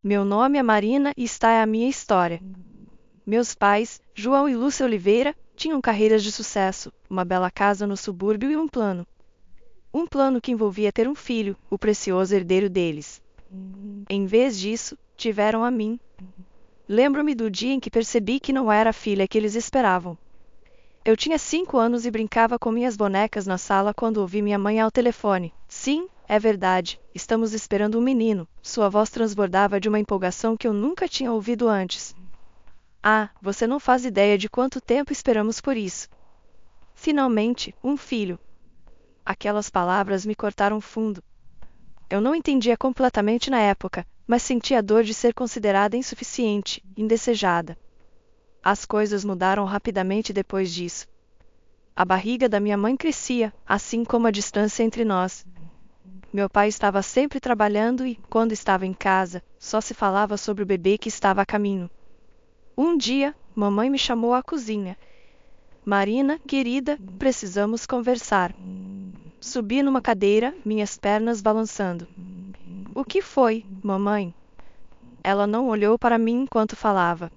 Meu nome é Marina e esta é a minha história. Meus pais, João e Lúcia Oliveira, tinham carreiras de sucesso, uma bela casa no subúrbio e um plano. Um plano que envolvia ter um filho, o precioso herdeiro deles. Em vez disso, tiveram a mim. Lembro-me do dia em que percebi que não era a filha que eles esperavam. Eu tinha 5 anos e brincava com minhas bonecas na sala quando ouvi minha mãe ao telefone. Sim, é verdade, estamos esperando um menino. Sua voz transbordava de uma empolgação que eu nunca tinha ouvido antes. Ah, você não faz ideia de quanto tempo esperamos por isso. Finalmente, um filho. Aquelas palavras me cortaram fundo. Eu não entendia completamente na época, mas sentia a dor de ser considerada insuficiente, indesejada. As coisas mudaram rapidamente depois disso. A barriga da minha mãe crescia, assim como a distância entre nós. Meu pai estava sempre trabalhando e, quando estava em casa, só se falava sobre o bebê que estava a caminho. Um dia, mamãe me chamou à cozinha. Marina, querida, precisamos conversar. Subi numa cadeira, minhas pernas balançando. O que foi, mamãe? Ela não olhou para mim enquanto falava.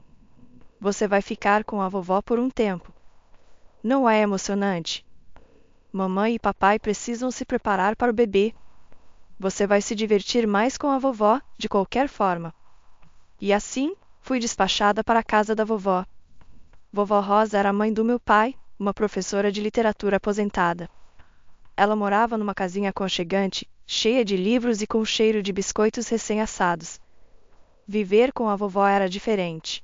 Você vai ficar com a vovó por um tempo. Não é emocionante? Mamãe e papai precisam se preparar para o bebê. Você vai se divertir mais com a vovó, de qualquer forma. E assim, fui despachada para a casa da vovó. Vovó Rosa era a mãe do meu pai, uma professora de literatura aposentada. Ela morava numa casinha aconchegante, cheia de livros e com cheiro de biscoitos recém-assados. Viver com a vovó era diferente.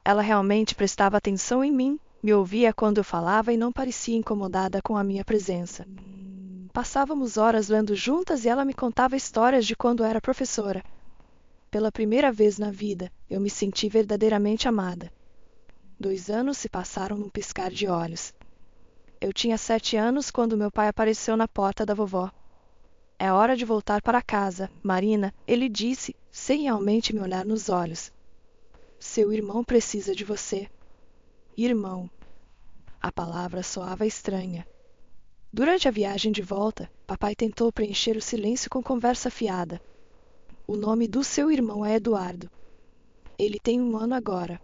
Ela realmente prestava atenção em mim, me ouvia quando eu falava e não parecia incomodada com a minha presença. Passávamos horas lendo juntas e ela me contava histórias de quando era professora. Pela primeira vez na vida, eu me senti verdadeiramente amada. 2 anos se passaram num piscar de olhos. Eu tinha 7 anos quando meu pai apareceu na porta da vovó. É hora de voltar para casa, Marina, ele disse, sem realmente me olhar nos olhos. Seu irmão precisa de você. Irmão. A palavra soava estranha. Durante a viagem de volta, papai tentou preencher o silêncio com conversa fiada. O nome do seu irmão é Eduardo. Ele tem 1 ano agora.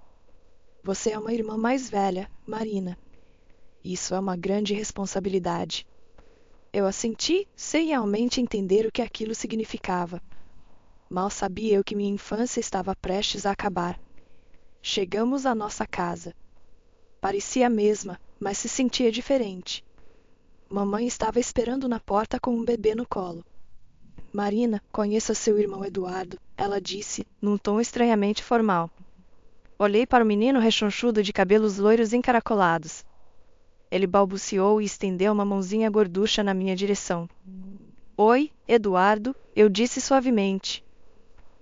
Você é uma irmã mais velha, Marina. Isso é uma grande responsabilidade. Eu assenti, sem realmente entender o que aquilo significava. Mal sabia eu que minha infância estava prestes a acabar. Chegamos à nossa casa. Parecia a mesma, mas se sentia diferente. Mamãe estava esperando na porta com um bebê no colo. Marina, conheça seu irmão Eduardo, ela disse, num tom estranhamente formal. Olhei para o menino rechonchudo de cabelos loiros encaracolados. Ele balbuciou e estendeu uma mãozinha gorducha na minha direção. Oi, Eduardo, eu disse suavemente.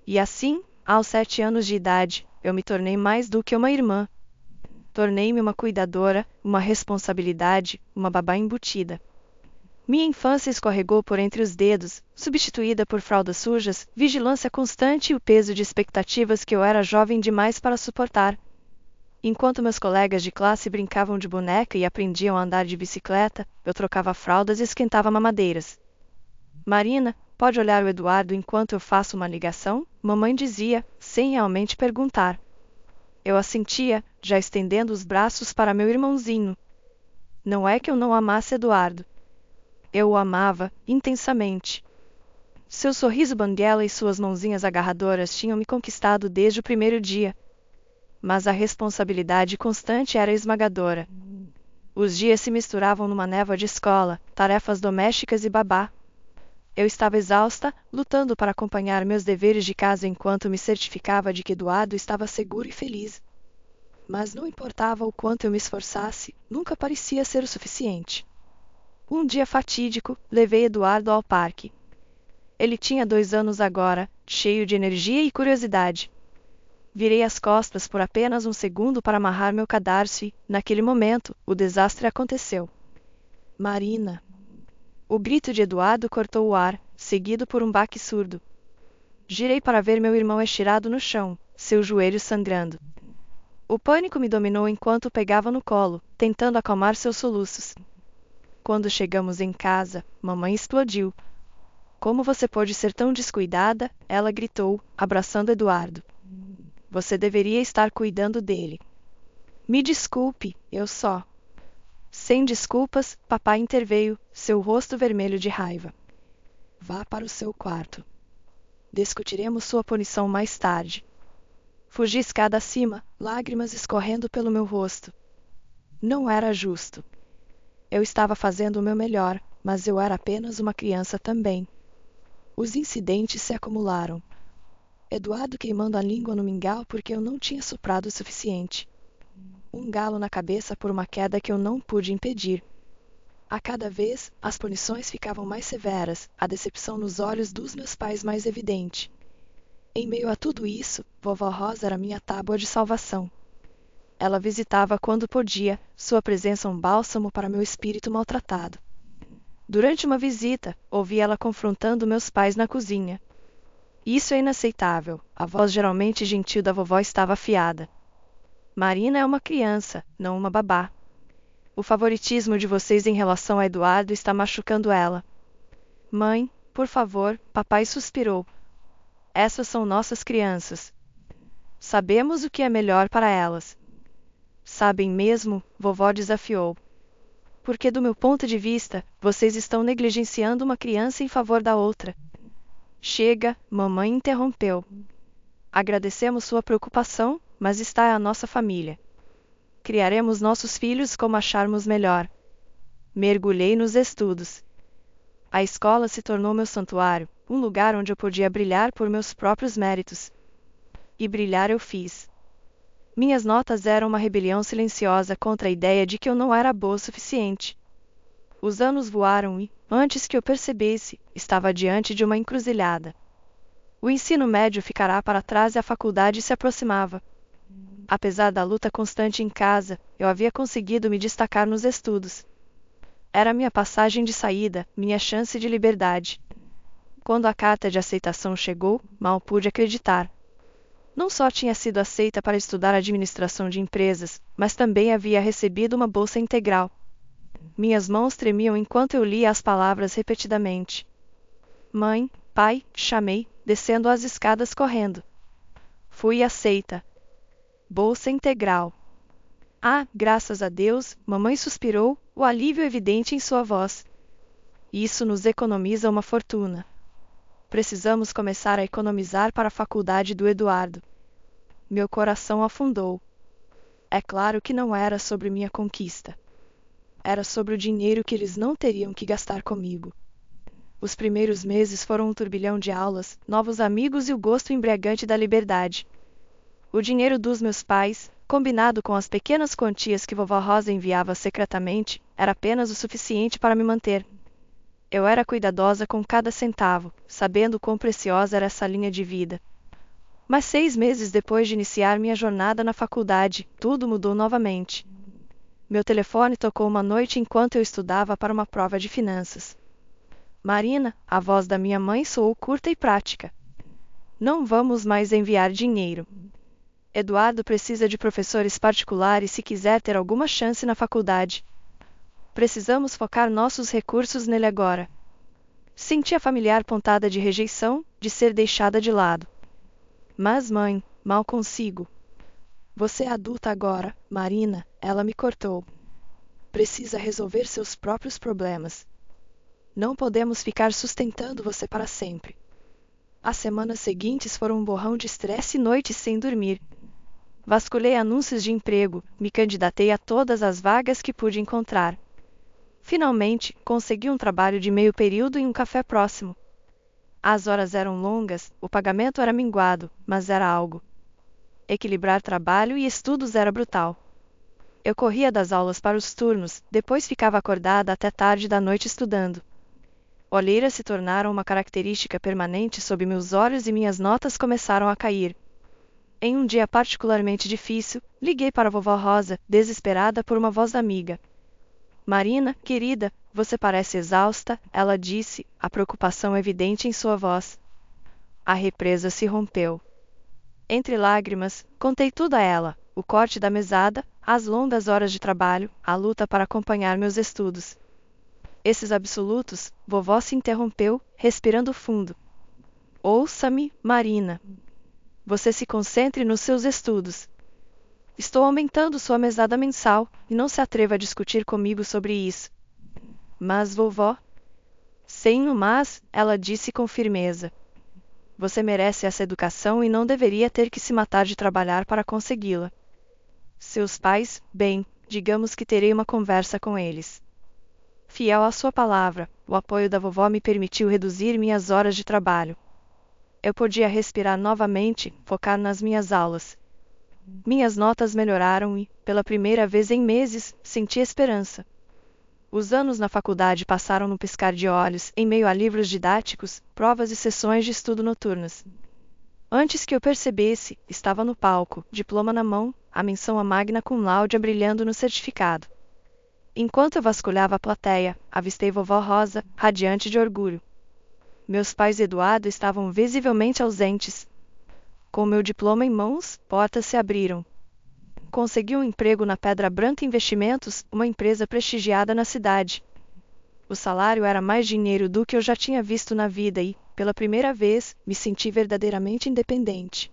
E assim, aos 7 anos de idade, eu me tornei mais do que uma irmã. Tornei-me uma cuidadora, uma responsabilidade, uma babá embutida. Minha infância escorregou por entre os dedos, substituída por fraldas sujas, vigilância constante e o peso de expectativas que eu era jovem demais para suportar. Enquanto meus colegas de classe brincavam de boneca e aprendiam a andar de bicicleta, eu trocava fraldas e esquentava mamadeiras. Marina, pode olhar o Eduardo enquanto eu faço uma ligação? Mamãe dizia, sem realmente perguntar. Eu assentia, já estendendo os braços para meu irmãozinho. Não é que eu não amasse Eduardo. Eu o amava, intensamente. Seu sorriso banguela e suas mãozinhas agarradoras tinham me conquistado desde o primeiro dia. Mas a responsabilidade constante era esmagadora. Os dias se misturavam numa névoa de escola, tarefas domésticas e babá. Eu estava exausta, lutando para acompanhar meus deveres de casa enquanto me certificava de que Eduardo estava seguro e feliz. Mas não importava o quanto eu me esforçasse, nunca parecia ser o suficiente. Um dia fatídico, levei Eduardo ao parque. Ele tinha 2 anos agora, cheio de energia e curiosidade. Virei as costas por apenas um segundo para amarrar meu cadarço e, naquele momento, o desastre aconteceu. Marina. O grito de Eduardo cortou o ar, seguido por um baque surdo. Girei para ver meu irmão estirado no chão, seus joelhos sangrando. O pânico me dominou enquanto o pegava no colo, tentando acalmar seus soluços. Quando chegamos em casa, mamãe explodiu. Como você pôde ser tão descuidada? Ela gritou, abraçando Eduardo. Você deveria estar cuidando dele. Me desculpe, eu só. Sem desculpas, papai interveio, seu rosto vermelho de raiva. Vá para o seu quarto. Discutiremos sua punição mais tarde. Fugi escada acima, lágrimas escorrendo pelo meu rosto. Não era justo. Eu estava fazendo o meu melhor, mas eu era apenas uma criança também. Os incidentes se acumularam. Eduardo queimando a língua no mingau porque eu não tinha soprado o suficiente. Um galo na cabeça por uma queda que eu não pude impedir. A cada vez, as punições ficavam mais severas, a decepção nos olhos dos meus pais mais evidente. Em meio a tudo isso, vovó Rosa era minha tábua de salvação. Ela visitava quando podia, sua presença um bálsamo para meu espírito maltratado. Durante uma visita, ouvi ela confrontando meus pais na cozinha. Isso é inaceitável, a voz geralmente gentil da vovó estava afiada. Marina é uma criança, não uma babá. O favoritismo de vocês em relação a Eduardo está machucando ela. Mãe, por favor, papai suspirou. Essas são nossas crianças. Sabemos o que é melhor para elas. Sabem mesmo? Vovó desafiou. Porque do meu ponto de vista, vocês estão negligenciando uma criança em favor da outra. Chega, mamãe interrompeu. Agradecemos sua preocupação, mas está é a nossa família. Criaremos nossos filhos como acharmos melhor. Mergulhei nos estudos. A escola se tornou meu santuário, um lugar onde eu podia brilhar por meus próprios méritos. E brilhar eu fiz. Minhas notas eram uma rebelião silenciosa contra a ideia de que eu não era boa o suficiente. Os anos voaram e, antes que eu percebesse, estava diante de uma encruzilhada. O ensino médio ficará para trás e a faculdade se aproximava. Apesar da luta constante em casa, eu havia conseguido me destacar nos estudos. Era minha passagem de saída, minha chance de liberdade. Quando a carta de aceitação chegou, mal pude acreditar. Não só tinha sido aceita para estudar administração de empresas, mas também havia recebido uma bolsa integral. Minhas mãos tremiam enquanto eu lia as palavras repetidamente. Mãe, pai, chamei, descendo as escadas correndo. Fui aceita. Bolsa integral. Ah, graças a Deus, mamãe suspirou, o alívio evidente em sua voz. Isso nos economiza uma fortuna. Precisamos começar a economizar para a faculdade do Eduardo. Meu coração afundou. É claro que não era sobre minha conquista. Era sobre o dinheiro que eles não teriam que gastar comigo. Os primeiros meses foram um turbilhão de aulas, novos amigos e o gosto embriagante da liberdade. O dinheiro dos meus pais, combinado com as pequenas quantias que vovó Rosa enviava secretamente, era apenas o suficiente para me manter. Eu era cuidadosa com cada centavo, sabendo quão preciosa era essa linha de vida. Mas 6 meses depois de iniciar minha jornada na faculdade, tudo mudou novamente. Meu telefone tocou uma noite enquanto eu estudava para uma prova de finanças. Marina, a voz da minha mãe soou curta e prática. Não vamos mais enviar dinheiro. Eduardo precisa de professores particulares se quiser ter alguma chance na faculdade. Precisamos focar nossos recursos nele agora. Senti a familiar pontada de rejeição, de ser deixada de lado. Mas mãe, mal consigo. Você é adulta agora, Marina, ela me cortou. Precisa resolver seus próprios problemas. Não podemos ficar sustentando você para sempre. As semanas seguintes foram um borrão de estresse e noites sem dormir. Vasculhei anúncios de emprego, me candidatei a todas as vagas que pude encontrar. Finalmente, consegui um trabalho de meio período em um café próximo. As horas eram longas, o pagamento era minguado, mas era algo. Equilibrar trabalho e estudos era brutal. Eu corria das aulas para os turnos, depois ficava acordada até tarde da noite estudando. Olheiras se tornaram uma característica permanente sob meus olhos e minhas notas começaram a cair. Em um dia particularmente difícil, liguei para a vovó Rosa, desesperada por uma voz amiga. Marina, querida, você parece exausta, ela disse, a preocupação evidente em sua voz. A represa se rompeu. Entre lágrimas, contei tudo a ela, o corte da mesada, as longas horas de trabalho, a luta para acompanhar meus estudos. Esses absolutos, vovó se interrompeu, respirando fundo. Ouça-me, Marina. Você se concentre nos seus estudos. Estou aumentando sua mesada mensal, e não se atreva a discutir comigo sobre isso. Mas, vovó? Sem o mas, ela disse com firmeza. Você merece essa educação e não deveria ter que se matar de trabalhar para consegui-la. Seus pais, bem, digamos que terei uma conversa com eles. Fiel à sua palavra, o apoio da vovó me permitiu reduzir minhas horas de trabalho. Eu podia respirar novamente, focar nas minhas aulas. Minhas notas melhoraram e, pela primeira vez em meses, senti esperança. Os anos na faculdade passaram num piscar de olhos, em meio a livros didáticos, provas e sessões de estudo noturnas. Antes que eu percebesse, estava no palco, diploma na mão, a menção a magna cum laude brilhando no certificado. Enquanto eu vasculhava a plateia, avistei vovó Rosa, radiante de orgulho. Meus pais e Eduardo estavam visivelmente ausentes. Com meu diploma em mãos, portas se abriram. Consegui um emprego na Pedra Branca Investimentos, uma empresa prestigiada na cidade. O salário era mais dinheiro do que eu já tinha visto na vida e, pela primeira vez, me senti verdadeiramente independente.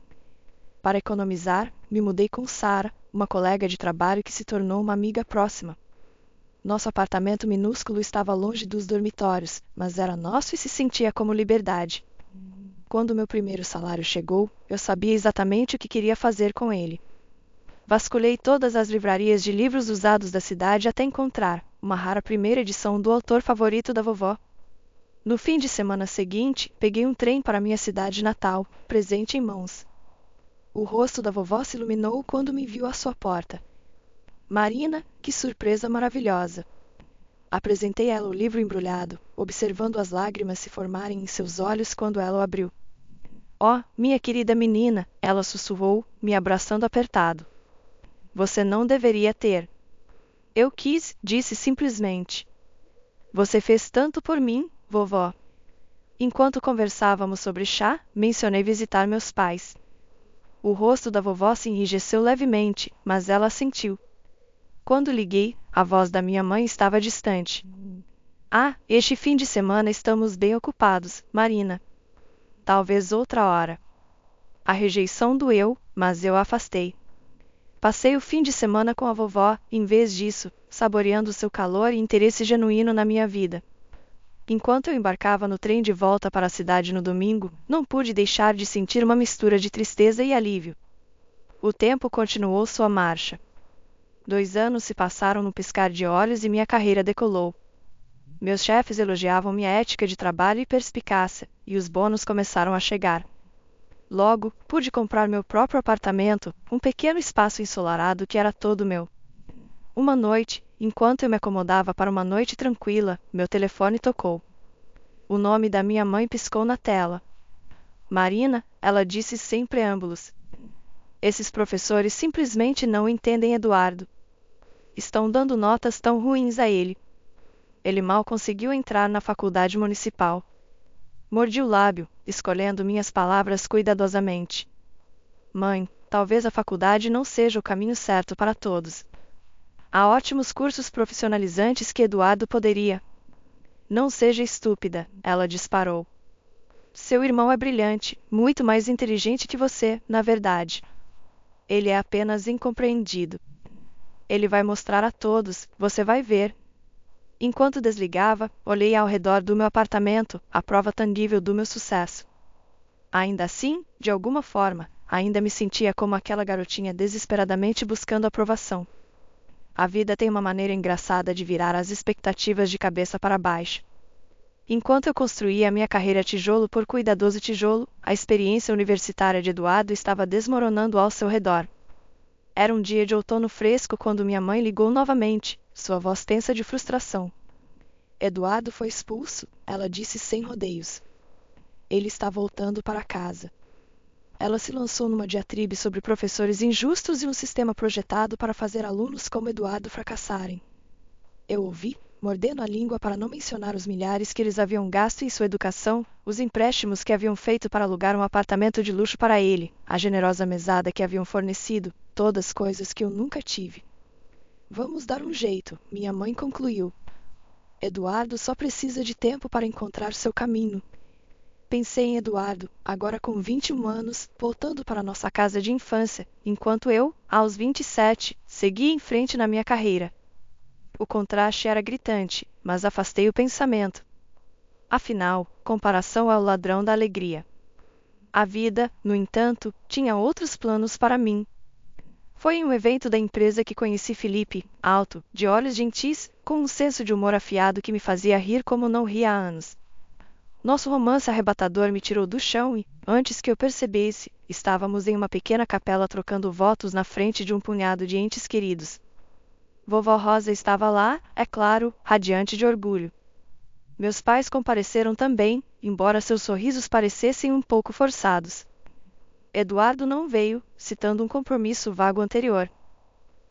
Para economizar, me mudei com Sara, uma colega de trabalho que se tornou uma amiga próxima. Nosso apartamento minúsculo estava longe dos dormitórios, mas era nosso e se sentia como liberdade. Quando meu primeiro salário chegou, eu sabia exatamente o que queria fazer com ele. Vasculhei todas as livrarias de livros usados da cidade até encontrar uma rara primeira edição do autor favorito da vovó. No fim de semana seguinte, peguei um trem para minha cidade natal, presente em mãos. O rosto da vovó se iluminou quando me viu à sua porta. Marina, que surpresa maravilhosa! Apresentei a ela o livro embrulhado, observando as lágrimas se formarem em seus olhos quando ela o abriu. Oh, minha querida menina, ela sussurrou, me abraçando apertado. Você não deveria ter. Eu quis, disse simplesmente. Você fez tanto por mim, vovó. Enquanto conversávamos sobre chá, mencionei visitar meus pais. O rosto da vovó se enrijeceu levemente, mas ela assentiu. Quando liguei, a voz da minha mãe estava distante. Ah, este fim de semana estamos bem ocupados, Marina. Talvez outra hora. A rejeição doeu, mas eu a afastei. Passei o fim de semana com a vovó, em vez disso, saboreando seu calor e interesse genuíno na minha vida. Enquanto eu embarcava no trem de volta para a cidade no domingo, não pude deixar de sentir uma mistura de tristeza e alívio. O tempo continuou sua marcha. 2 anos se passaram no piscar de olhos e minha carreira decolou. Meus chefes elogiavam minha ética de trabalho e perspicácia, e os bônus começaram a chegar. Logo, pude comprar meu próprio apartamento, um pequeno espaço ensolarado que era todo meu. Uma noite, enquanto eu me acomodava para uma noite tranquila, meu telefone tocou. O nome da minha mãe piscou na tela. Marina, ela disse sem preâmbulos. Esses professores simplesmente não entendem Eduardo. Estão dando notas tão ruins a ele. Ele mal conseguiu entrar na faculdade municipal. Mordi o lábio, escolhendo minhas palavras cuidadosamente. Mãe, talvez a faculdade não seja o caminho certo para todos. Há ótimos cursos profissionalizantes que Eduardo poderia. Não seja estúpida, ela disparou. Seu irmão é brilhante, muito mais inteligente que você, na verdade. Ele é apenas incompreendido. Ele vai mostrar a todos, você vai ver. Enquanto desligava, olhei ao redor do meu apartamento, a prova tangível do meu sucesso. Ainda assim, de alguma forma, ainda me sentia como aquela garotinha desesperadamente buscando aprovação. A vida tem uma maneira engraçada de virar as expectativas de cabeça para baixo. Enquanto eu construía a minha carreira tijolo por cuidadoso tijolo, a experiência universitária de Eduardo estava desmoronando ao seu redor. Era um dia de outono fresco quando minha mãe ligou novamente, sua voz tensa de frustração. Eduardo foi expulso, ela disse sem rodeios. Ele está voltando para casa. Ela se lançou numa diatribe sobre professores injustos e um sistema projetado para fazer alunos como Eduardo fracassarem. Eu ouvi, mordendo a língua para não mencionar os milhares que eles haviam gasto em sua educação, os empréstimos que haviam feito para alugar um apartamento de luxo para ele, a generosa mesada que haviam fornecido, todas coisas que eu nunca tive. Vamos dar um jeito, minha mãe concluiu. Eduardo só precisa de tempo para encontrar seu caminho. Pensei em Eduardo, agora com 21 anos, voltando para nossa casa de infância, enquanto eu, aos 27, seguia em frente na minha carreira. O contraste era gritante, mas afastei o pensamento. Afinal, comparação ao ladrão da alegria. A vida, no entanto, tinha outros planos para mim. Foi em um evento da empresa que conheci Felipe, alto, de olhos gentis, com um senso de humor afiado que me fazia rir como não ria há anos. Nosso romance arrebatador me tirou do chão e, antes que eu percebesse, estávamos em uma pequena capela trocando votos na frente de um punhado de entes queridos. Vovó Rosa estava lá, é claro, radiante de orgulho. Meus pais compareceram também, embora seus sorrisos parecessem um pouco forçados. Eduardo não veio, citando um compromisso vago anterior.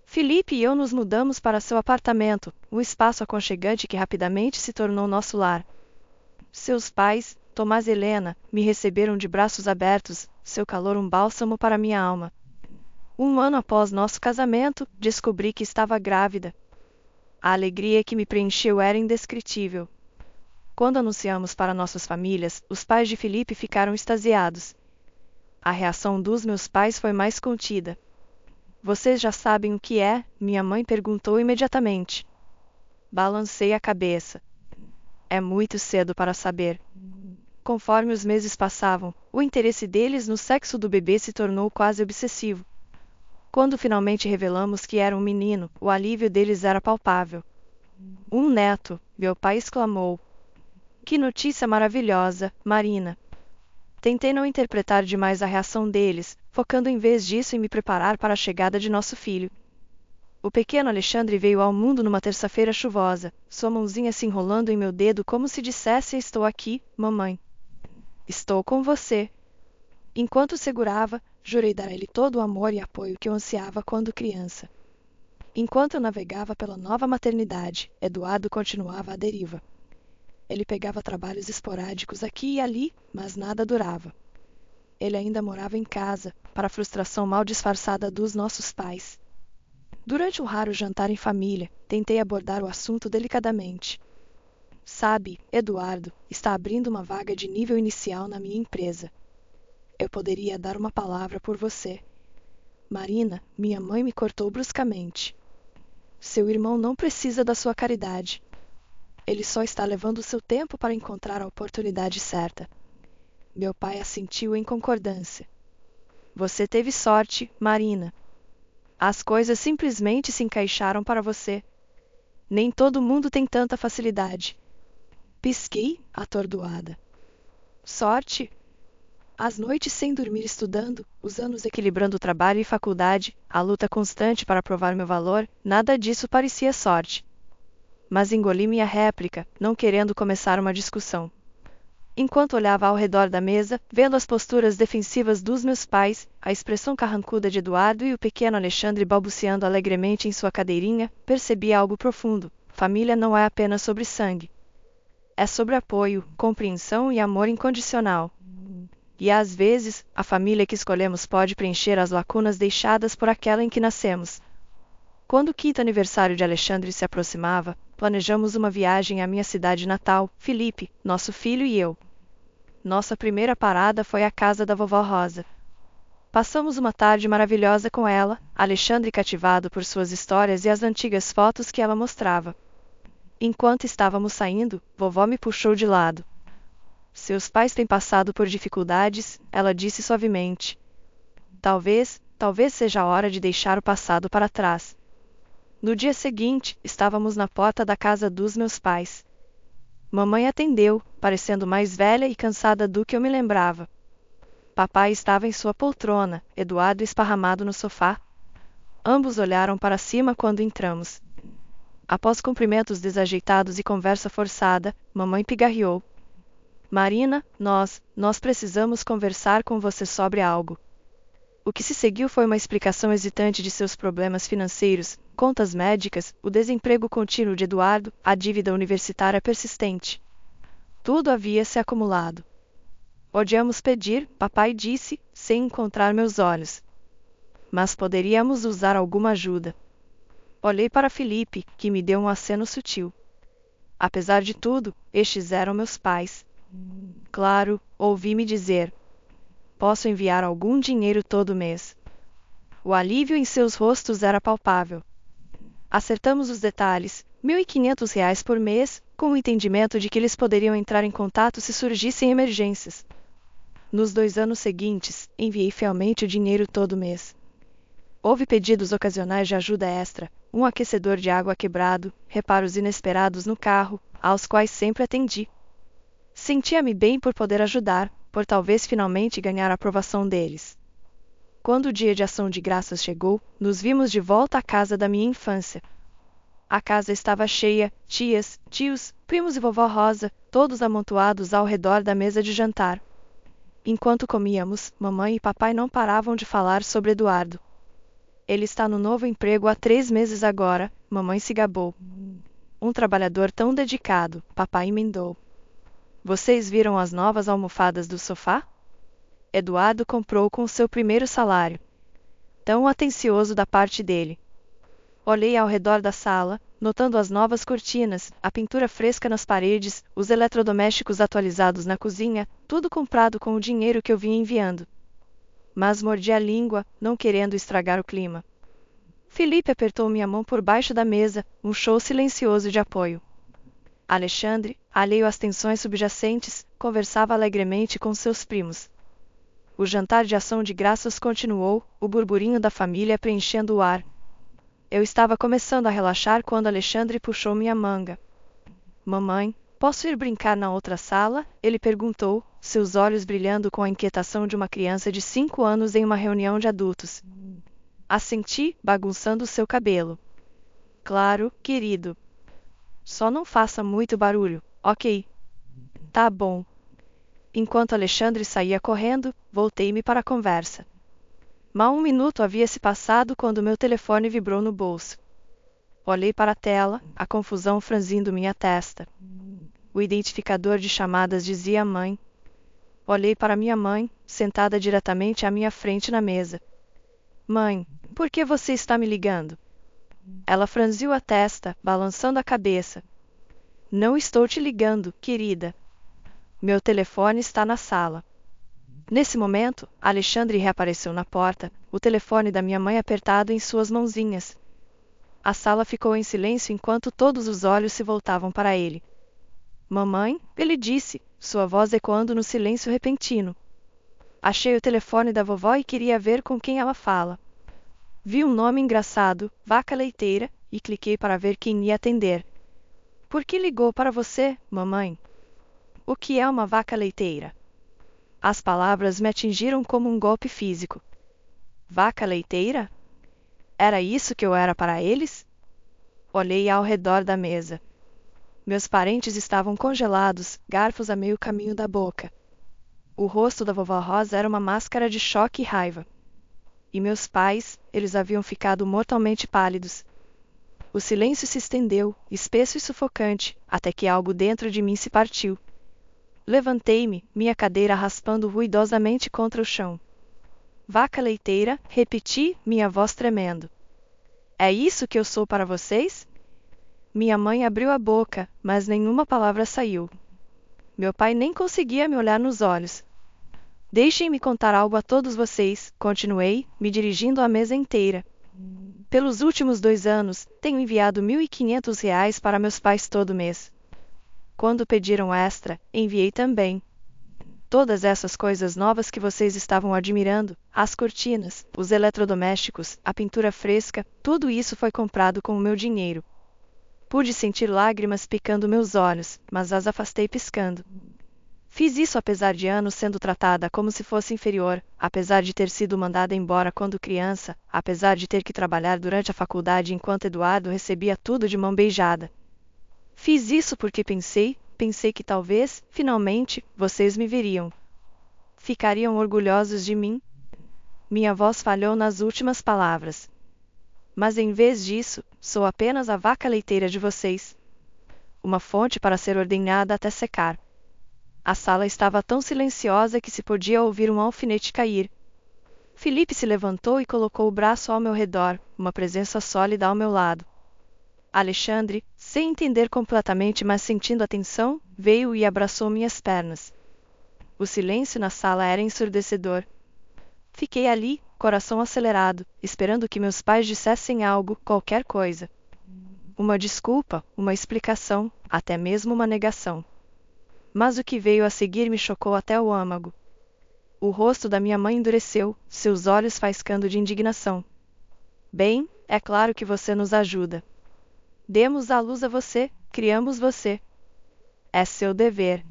Felipe e eu nos mudamos para seu apartamento, um espaço aconchegante que rapidamente se tornou nosso lar. Seus pais, Tomás e Helena, me receberam de braços abertos, seu calor um bálsamo para minha alma. Um ano após nosso casamento, descobri que estava grávida. A alegria que me preencheu era indescritível. Quando anunciamos para nossas famílias, os pais de Felipe ficaram extasiados. A reação dos meus pais foi mais contida. Vocês já sabem o que é? Minha mãe perguntou imediatamente. Balancei a cabeça. É muito cedo para saber. Conforme os meses passavam, o interesse deles no sexo do bebê se tornou quase obsessivo. Quando finalmente revelamos que era um menino, o alívio deles era palpável. Um neto, meu pai exclamou. Que notícia maravilhosa, Marina! Tentei não interpretar demais a reação deles, focando em vez disso em me preparar para a chegada de nosso filho. O pequeno Alexandre veio ao mundo numa terça-feira chuvosa, sua mãozinha se enrolando em meu dedo como se dissesse: estou aqui, mamãe. Estou com você. Enquanto segurava, jurei dar a ele todo o amor e apoio que eu ansiava quando criança. Enquanto eu navegava pela nova maternidade, Eduardo continuava à deriva. Ele pegava trabalhos esporádicos aqui e ali, mas nada durava. Ele ainda morava em casa, para a frustração mal disfarçada dos nossos pais. Durante um raro jantar em família, tentei abordar o assunto delicadamente. Sabe, Eduardo, está abrindo uma vaga de nível inicial na minha empresa. Eu poderia dar uma palavra por você. Marina, minha mãe me cortou bruscamente. Seu irmão não precisa da sua caridade. Ele só está levando o seu tempo para encontrar a oportunidade certa. Meu pai assentiu em concordância. Você teve sorte, Marina. As coisas simplesmente se encaixaram para você. Nem todo mundo tem tanta facilidade. Pisquei, atordoada. Sorte? As noites sem dormir estudando, os anos equilibrando trabalho e faculdade, a luta constante para provar meu valor, nada disso parecia sorte. Mas engoli minha réplica, não querendo começar uma discussão. Enquanto olhava ao redor da mesa, vendo as posturas defensivas dos meus pais, a expressão carrancuda de Eduardo e o pequeno Alexandre balbuciando alegremente em sua cadeirinha, percebi algo profundo. Família não é apenas sobre sangue. É sobre apoio, compreensão e amor incondicional. E às vezes, a família que escolhemos pode preencher as lacunas deixadas por aquela em que nascemos. Quando o quinto aniversário de Alexandre se aproximava, planejamos uma viagem à minha cidade natal, Felipe, nosso filho e eu. Nossa primeira parada foi a casa da vovó Rosa. Passamos uma tarde maravilhosa com ela, Alexandre cativado por suas histórias e as antigas fotos que ela mostrava. Enquanto estávamos saindo, vovó me puxou de lado. Seus pais têm passado por dificuldades, ela disse suavemente. Talvez seja a hora de deixar o passado para trás. No dia seguinte, estávamos na porta da casa dos meus pais. Mamãe atendeu, parecendo mais velha e cansada do que eu me lembrava. Papai estava em sua poltrona, Eduardo esparramado no sofá. Ambos olharam para cima quando entramos. Após cumprimentos desajeitados e conversa forçada, mamãe pigarreou. Marina, nós precisamos conversar com você sobre algo. O que se seguiu foi uma explicação hesitante de seus problemas financeiros, contas médicas, o desemprego contínuo de Eduardo, a dívida universitária persistente. Tudo havia se acumulado. Podíamos pedir, papai disse, sem encontrar meus olhos. Mas poderíamos usar alguma ajuda. Olhei para Felipe, que me deu um aceno sutil. Apesar de tudo, estes eram meus pais. Claro, ouvi-me dizer: posso enviar algum dinheiro todo mês. O alívio em seus rostos era palpável. Acertamos os detalhes, R$ 1.500 por mês, com o entendimento de que eles poderiam entrar em contato se surgissem emergências. Nos 2 anos seguintes, enviei fielmente o dinheiro todo mês. Houve pedidos ocasionais de ajuda extra, um aquecedor de água quebrado, reparos inesperados no carro, aos quais sempre atendi. Sentia-me bem por poder ajudar, por talvez finalmente ganhar a aprovação deles. Quando o dia de ação de graças chegou, nos vimos de volta à casa da minha infância. A casa estava cheia, tias, tios, primos e vovó Rosa, todos amontoados ao redor da mesa de jantar. Enquanto comíamos, mamãe e papai não paravam de falar sobre Eduardo. Ele está no novo emprego há 3 meses agora, mamãe se gabou. Um trabalhador tão dedicado, papai emendou. Vocês viram as novas almofadas do sofá? Eduardo comprou com o seu primeiro salário. Tão atencioso da parte dele. Olhei ao redor da sala, notando as novas cortinas, a pintura fresca nas paredes, os eletrodomésticos atualizados na cozinha, tudo comprado com o dinheiro que eu vinha enviando. Mas mordi a língua, não querendo estragar o clima. Felipe apertou minha mão por baixo da mesa, um show silencioso de apoio. Alexandre, alheio às tensões subjacentes, conversava alegremente com seus primos. O jantar de ação de graças continuou, o burburinho da família preenchendo o ar. Eu estava começando a relaxar quando Alexandre puxou minha manga. Mamãe, posso ir brincar na outra sala? Ele perguntou, seus olhos brilhando com a inquietação de uma criança de 5 anos em uma reunião de adultos. Assenti, bagunçando seu cabelo. Claro, querido. Só não faça muito barulho, ok? Tá bom. Enquanto Alexandre saía correndo, voltei-me para a conversa. Mal 1 minuto havia se passado quando meu telefone vibrou no bolso. Olhei para a tela, a confusão franzindo minha testa. O identificador de chamadas dizia mãe. Olhei para minha mãe, sentada diretamente à minha frente na mesa. Mãe, por que você está me ligando? Ela franziu a testa, balançando a cabeça. Não estou te ligando, querida. Meu telefone está na sala. Nesse momento, Alexandre reapareceu na porta, o telefone da minha mãe apertado em suas mãozinhas. A sala ficou em silêncio enquanto todos os olhos se voltavam para ele. Mamãe, ele disse, sua voz ecoando no silêncio repentino. Achei o telefone da vovó e queria ver com quem ela fala. Vi um nome engraçado, Vaca Leiteira, e cliquei para ver quem ia atender. Por que ligou para você, mamãe? O que é uma vaca leiteira? As palavras me atingiram como um golpe físico. Vaca leiteira? Era isso que eu era para eles? Olhei ao redor da mesa. Meus parentes estavam congelados, garfos a meio caminho da boca. O rosto da vovó Rosa era uma máscara de choque e raiva. E meus pais, eles haviam ficado mortalmente pálidos. O silêncio se estendeu, espesso e sufocante, até que algo dentro de mim se partiu. Levantei-me, minha cadeira raspando ruidosamente contra o chão. Vaca leiteira, repeti, minha voz tremendo. É isso que eu sou para vocês? Minha mãe abriu a boca, mas nenhuma palavra saiu. Meu pai nem conseguia me olhar nos olhos. Deixem-me contar algo a todos vocês, continuei, me dirigindo à mesa inteira. Pelos últimos 2 anos, tenho enviado R$ 1.500 para meus pais todo mês. Quando pediram extra, enviei também. Todas essas coisas novas que vocês estavam admirando, as cortinas, os eletrodomésticos, a pintura fresca, tudo isso foi comprado com o meu dinheiro. Pude sentir lágrimas picando meus olhos, mas as afastei piscando. Fiz isso apesar de anos sendo tratada como se fosse inferior, apesar de ter sido mandada embora quando criança, apesar de ter que trabalhar durante a faculdade enquanto Eduardo recebia tudo de mão beijada. Fiz isso porque pensei que talvez, finalmente, vocês me veriam. Ficariam orgulhosos de mim? Minha voz falhou nas últimas palavras. Mas em vez disso, sou apenas a vaca leiteira de vocês. Uma fonte para ser ordenhada até secar. A sala estava tão silenciosa que se podia ouvir um alfinete cair. Felipe se levantou e colocou o braço ao meu redor, uma presença sólida ao meu lado. Alexandre, sem entender completamente, mas sentindo a tensão, veio e abraçou minhas pernas. O silêncio na sala era ensurdecedor. Fiquei ali, coração acelerado, esperando que meus pais dissessem algo, qualquer coisa. Uma desculpa, uma explicação, até mesmo uma negação. Mas o que veio a seguir me chocou até o âmago. O rosto da minha mãe endureceu, seus olhos faiscando de indignação. Bem, é claro que você nos ajuda. Demos à luz a você, criamos você. É seu dever.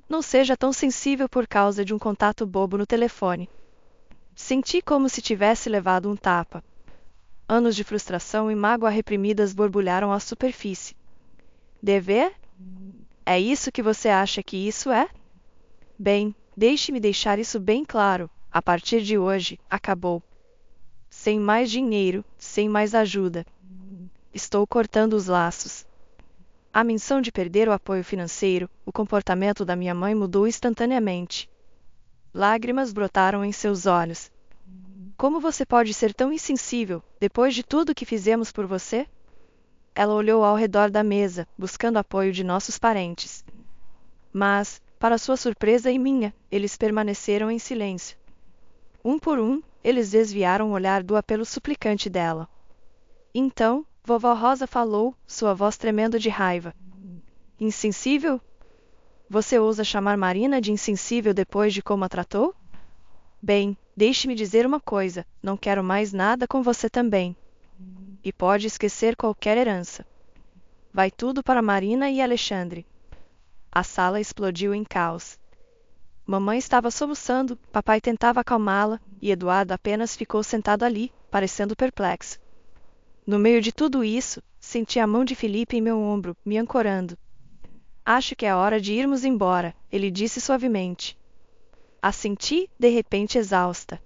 Não seja tão sensível por causa de um contato bobo no telefone. Senti como se tivesse levado um tapa. Anos de frustração e mágoa reprimidas borbulharam à superfície. Dever? É isso que você acha que isso é? Bem, deixe-me deixar isso bem claro. A partir de hoje, acabou. Sem mais dinheiro, sem mais ajuda. Estou cortando os laços. A menção de perder o apoio financeiro, o comportamento da minha mãe mudou instantaneamente. Lágrimas brotaram em seus olhos. Como você pode ser tão insensível, depois de tudo que fizemos por você? Ela olhou ao redor da mesa, buscando apoio de nossos parentes. Mas, para sua surpresa e minha, eles permaneceram em silêncio. Um por um, eles desviaram o olhar do apelo suplicante dela. Então, vovó Rosa falou, sua voz tremendo de raiva. Insensível? Você ousa chamar Marina de insensível depois de como a tratou? Bem, deixe-me dizer uma coisa, não quero mais nada com você também. E pode esquecer qualquer herança. Vai tudo para Marina e Alexandre. A sala explodiu em caos. Mamãe estava soluçando, papai tentava acalmá-la, e Eduardo apenas ficou sentado ali, parecendo perplexo. No meio de tudo isso, senti a mão de Felipe em meu ombro, me ancorando. Acho que é hora de irmos embora, ele disse suavemente. Assenti, de repente exausta.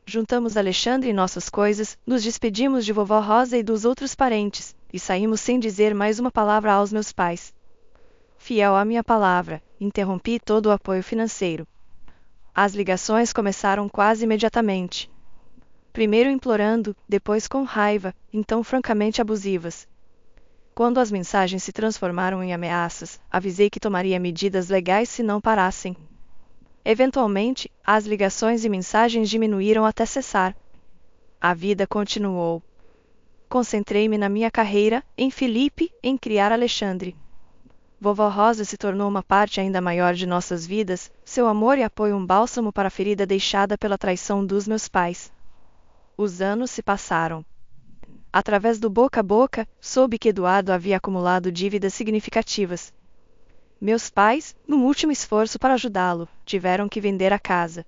Juntamos Alexandre e nossas coisas, nos despedimos de vovó Rosa e dos outros parentes, e saímos sem dizer mais uma palavra aos meus pais. Fiel à minha palavra, interrompi todo o apoio financeiro. As ligações começaram quase imediatamente. Primeiro implorando, depois com raiva, então francamente abusivas. Quando as mensagens se transformaram em ameaças, avisei que tomaria medidas legais se não parassem. Eventualmente, as ligações e mensagens diminuíram até cessar. A vida continuou. Concentrei-me na minha carreira, em Felipe, em criar Alexandre. Vovó Rosa se tornou uma parte ainda maior de nossas vidas, seu amor e apoio um bálsamo para a ferida deixada pela traição dos meus pais. Os anos se passaram. Através do boca a boca, soube que Eduardo havia acumulado dívidas significativas. Meus pais, num último esforço para ajudá-lo, tiveram que vender a casa.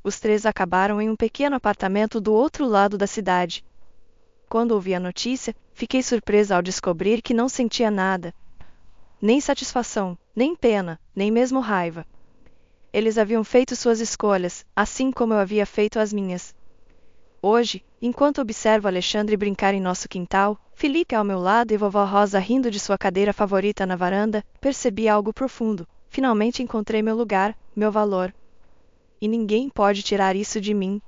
Os três acabaram em um pequeno apartamento do outro lado da cidade. Quando ouvi a notícia, fiquei surpresa ao descobrir que não sentia nada. Nem satisfação, nem pena, nem mesmo raiva. Eles haviam feito suas escolhas, assim como eu havia feito as minhas. Hoje, enquanto observo Alexandre brincar em nosso quintal, Felipe ao meu lado e vovó Rosa rindo de sua cadeira favorita na varanda, percebi algo profundo. Finalmente encontrei meu lugar, meu valor. E ninguém pode tirar isso de mim.